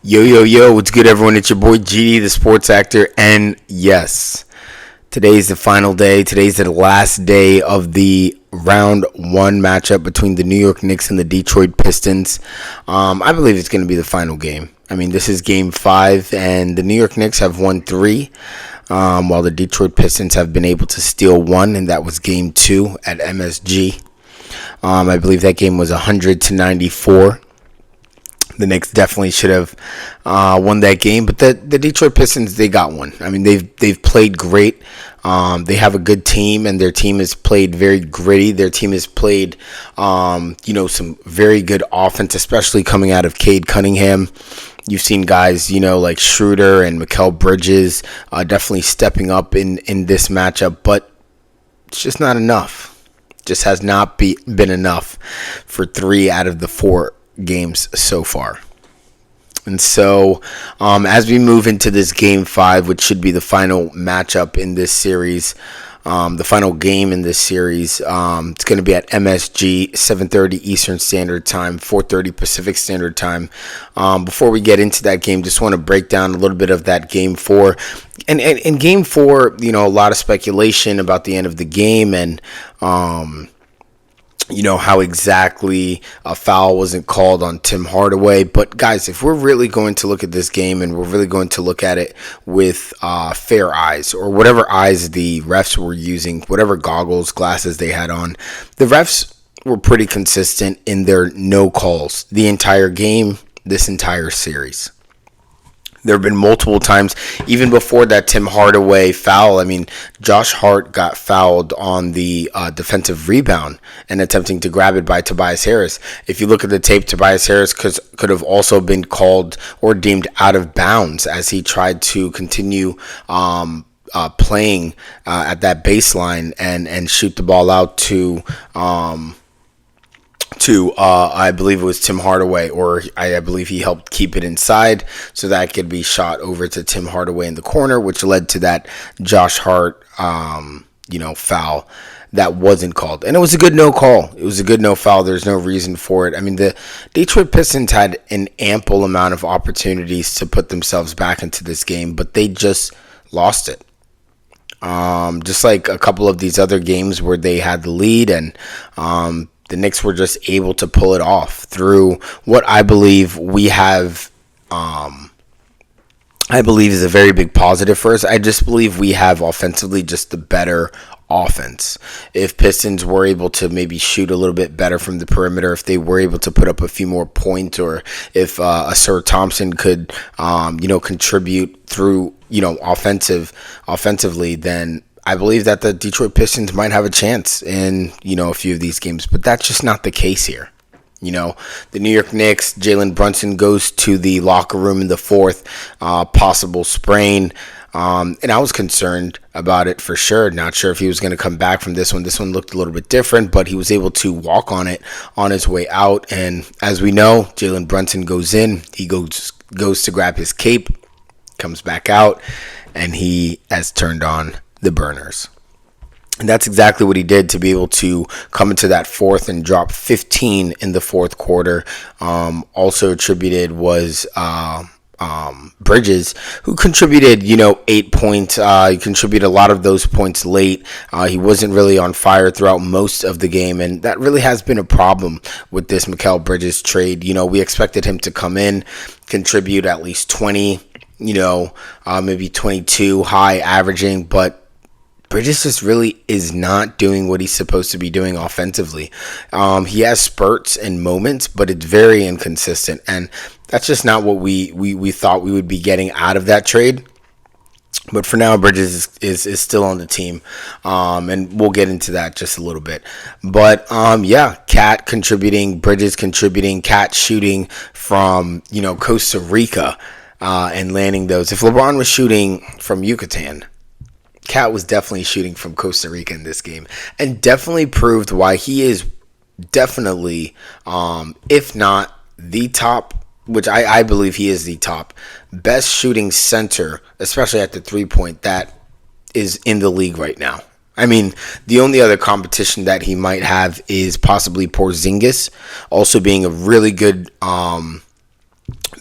Yo, yo, yo, what's good, everyone? It's your boy GD, the sports actor, and yes, today's the final day. Today's the last day of the round one matchup between the New York Knicks and the Detroit Pistons. I believe it's going to be the final game. I mean, this is game 5, and the New York Knicks have won 3, while the Detroit Pistons have been able to steal 1, and that was game 2 at MSG. I believe that game was 100-94. The Knicks definitely should have won that game, but the Detroit Pistons, they got one. I mean, they've played great. They have a good team, and their team has played very gritty. Their team has played, some very good offense, especially coming out of Cade Cunningham. You've seen guys, like Schroeder and Mikal Bridges definitely stepping up in this matchup, but it's just not enough. Just has not been enough for 3 out of the 4 games so far. And so as we move into this game 5, which should be the final matchup in this series, the final game in this series, it's going to be at MSG, 7:30 Eastern Standard Time, 4:30 Pacific Standard Time. Before we get into that game, just want to break down a little bit of that game 4. And in game 4, a lot of speculation about the end of the game and how exactly a foul wasn't called on Tim Hardaway. But guys, if we're really going to look at this game and we're really going to look at it with fair eyes, or whatever eyes the refs were using, whatever goggles, glasses they had on, the refs were pretty consistent in their no calls the entire game, this entire series. There have been multiple times, even before that Tim Hardaway foul. I mean, Josh Hart got fouled on the defensive rebound and attempting to grab it by Tobias Harris. If you look at the tape, Tobias Harris could have also been called or deemed out of bounds as he tried to continue playing at that baseline and shoot the ball out to I believe it was Tim Hardaway, or I believe he helped keep it inside so that it could be shot over to Tim Hardaway in the corner, which led to that Josh Hart, foul that wasn't called. And it was a good no call. It was a good no foul. There's no reason for it. I mean, the Detroit Pistons had an ample amount of opportunities to put themselves back into this game, but they just lost it. Just like a couple of these other games where they had the lead and, the Knicks were just able to pull it off through what I believe we have, I believe is a very big positive for us. I just believe we have offensively just the better offense. If Pistons were able to maybe shoot a little bit better from the perimeter, if they were able to put up a few more points, or if Sir Thompson could, contribute through, offensively, then I believe that the Detroit Pistons might have a chance in, a few of these games, but that's just not the case here. The New York Knicks, Jalen Brunson goes to the locker room in the 4th, possible sprain. And I was concerned about it for sure. Not sure if he was going to come back from this one. This one looked a little bit different, but he was able to walk on it on his way out. And as we know, Jalen Brunson goes in. He goes to grab his cape, comes back out, and he has turned on the burners. And that's exactly what he did to be able to come into that 4th and drop 15 in the 4th quarter. Also attributed was Bridges, who contributed, 8 points. He contributed a lot of those points late. He wasn't really on fire throughout most of the game, and that really has been a problem with this Mikal Bridges trade. We expected him to come in, contribute at least 20, maybe 22 high averaging, but Bridges just really is not doing what he's supposed to be doing offensively. He has spurts and moments, but it's very inconsistent, and that's just not what we thought we would be getting out of that trade. But for now, Bridges is still on the team, and we'll get into that just a little bit. But Cat contributing, Bridges contributing, Cat shooting from Costa Rica and landing those. If LeBron was shooting from Yucatan, Cat was definitely shooting from Costa Rica in this game, and definitely proved why he is definitely, if not the top, which I believe he is the top, best shooting center, especially at the 3-point, that is in the league right now. I mean, the only other competition that he might have is possibly Porzingis, also being a really good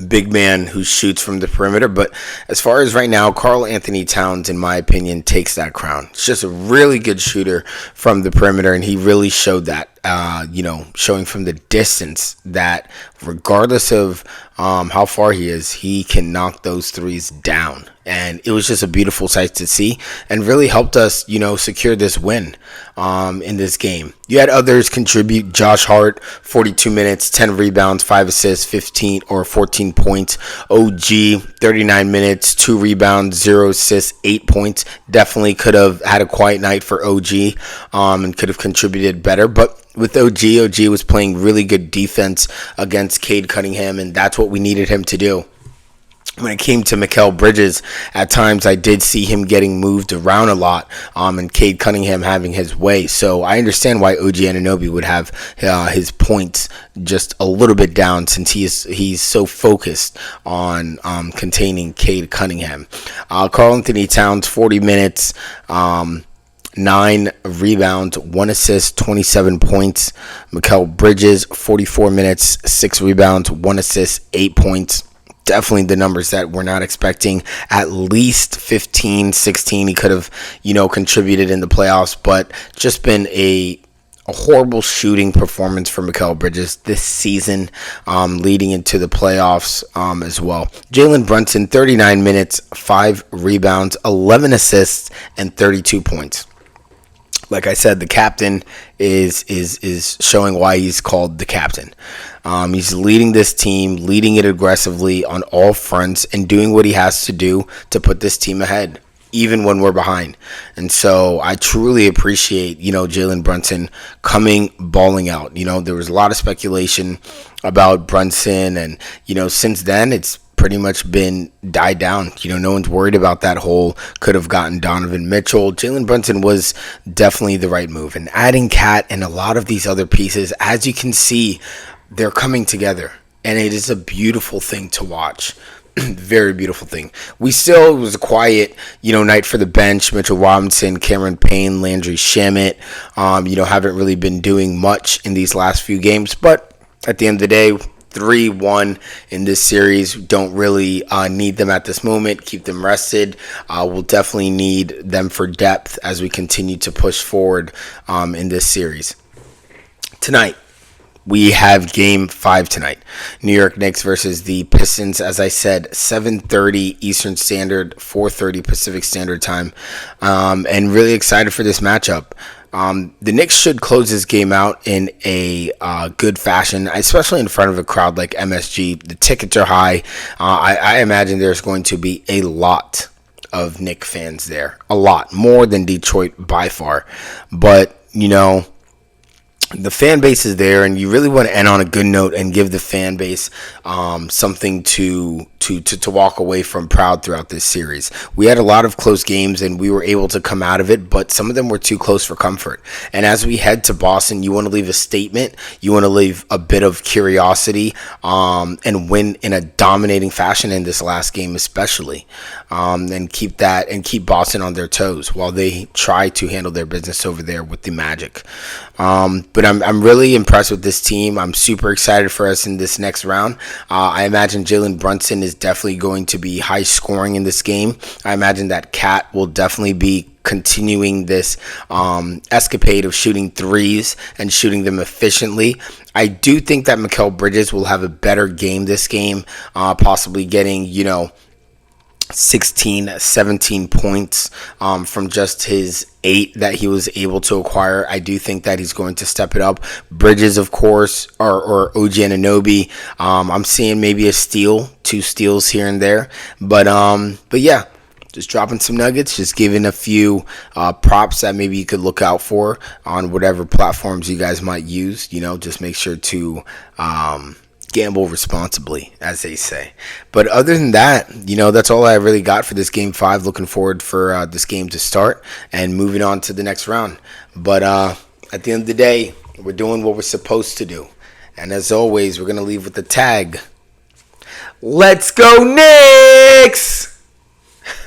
big man who shoots from the perimeter. But as far as right now, Karl Anthony Towns, in my opinion, takes that crown. He's just a really good shooter from the perimeter, and he really showed that, showing from the distance that regardless of how far he is, he can knock those threes down. And it was just a beautiful sight to see and really helped us, secure this win in this game. You had others contribute. Josh Hart, 42 minutes, 10 rebounds, 5 assists, 14 points. OG, 39 minutes, 2 rebounds, 0 assists, 8 points. Definitely could have had a quiet night for OG and could have contributed better. But with OG was playing really good defense against Cade Cunningham, and that's what we needed him to do. When it came to Mikal Bridges, at times I did see him getting moved around a lot, and Cade Cunningham having his way. So I understand why OG Anunoby would have his points just a little bit down, since he's so focused on containing Cade Cunningham. Karl Anthony Towns, 40 minutes. 9 rebounds, 1 assist, 27 points. Mikal Bridges, 44 minutes, 6 rebounds, 1 assist, 8 points. Definitely the numbers that we're not expecting. At least 15, 16 he could have, contributed in the playoffs, but just been a horrible shooting performance for Mikal Bridges this season, leading into the playoffs as well. Jalen Brunson, 39 minutes, 5 rebounds, 11 assists, and 32 points. Like I said, the captain is showing why he's called the captain. He's leading this team, leading it aggressively on all fronts, and doing what he has to do to put this team ahead, even when we're behind. And so I truly appreciate, Jalen Brunson balling out. There was a lot of speculation about Brunson, and, since then it's pretty much been died down. No one's worried about that hole. Could have gotten Donovan Mitchell. Jalen Brunson was definitely the right move. And adding Cat and a lot of these other pieces, as you can see, they're coming together. And it is a beautiful thing to watch. Very beautiful thing. It was a quiet, night for the bench. Mitchell Robinson, Cameron Payne, Landry Shamet, haven't really been doing much in these last few games. But at the end of the day, 3-1 in this series. Don't really need them at this moment. Keep them rested. We'll definitely need them for depth as we continue to push forward in this series. Tonight, we have Game 5 tonight. New York Knicks versus the Pistons. As I said, 7:30 Eastern Standard, 4:30 Pacific Standard Time. And really excited for this matchup. The Knicks should close this game out in a good fashion, especially in front of a crowd like MSG. The tickets are high. I imagine there's going to be a lot of Knicks fans there. A lot. More than Detroit by far. But, the fan base is there, and you really want to end on a good note and give the fan base something to walk away from proud throughout this series. We had a lot of close games, and we were able to come out of it, but some of them were too close for comfort. And as we head to Boston, you want to leave a statement. You want to leave a bit of curiosity and win in a dominating fashion in this last game, especially, and keep Boston on their toes while they try to handle their business over there with the Magic. But I'm really impressed with this team. I'm super excited for us in this next round. I imagine Jalen Brunson is definitely going to be high scoring in this game. I imagine that Cat will definitely be continuing this escapade of shooting threes and shooting them efficiently. I do think that Mikal Bridges will have a better game this game, possibly getting, 16, 17 points from just his 8 that he was able to acquire. I do think that he's going to step it up. Bridges, of course, or OG Anunoby. I'm seeing maybe a steal, 2 steals here and there. But yeah, just dropping some nuggets, just giving a few props that maybe you could look out for on whatever platforms you guys might use. Just make sure to gamble responsibly, as they say. But other than that, that's all I really got for this Game 5. Looking forward for this game to start and moving on to the next round. But at the end of the day, we're doing what we're supposed to do. And as always, we're going to leave with the tag. Let's go Knicks!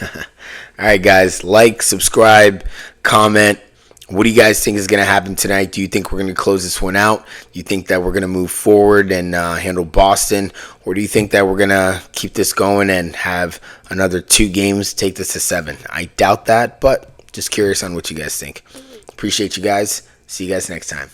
All right, guys. Like, subscribe, comment, What do you guys think is going to happen tonight? Do you think we're going to close this one out? Do you think that we're going to move forward and handle Boston? Or do you think that we're going to keep this going and have another 2 games, take this to 7? I doubt that, but just curious on what you guys think. Appreciate you guys. See you guys next time.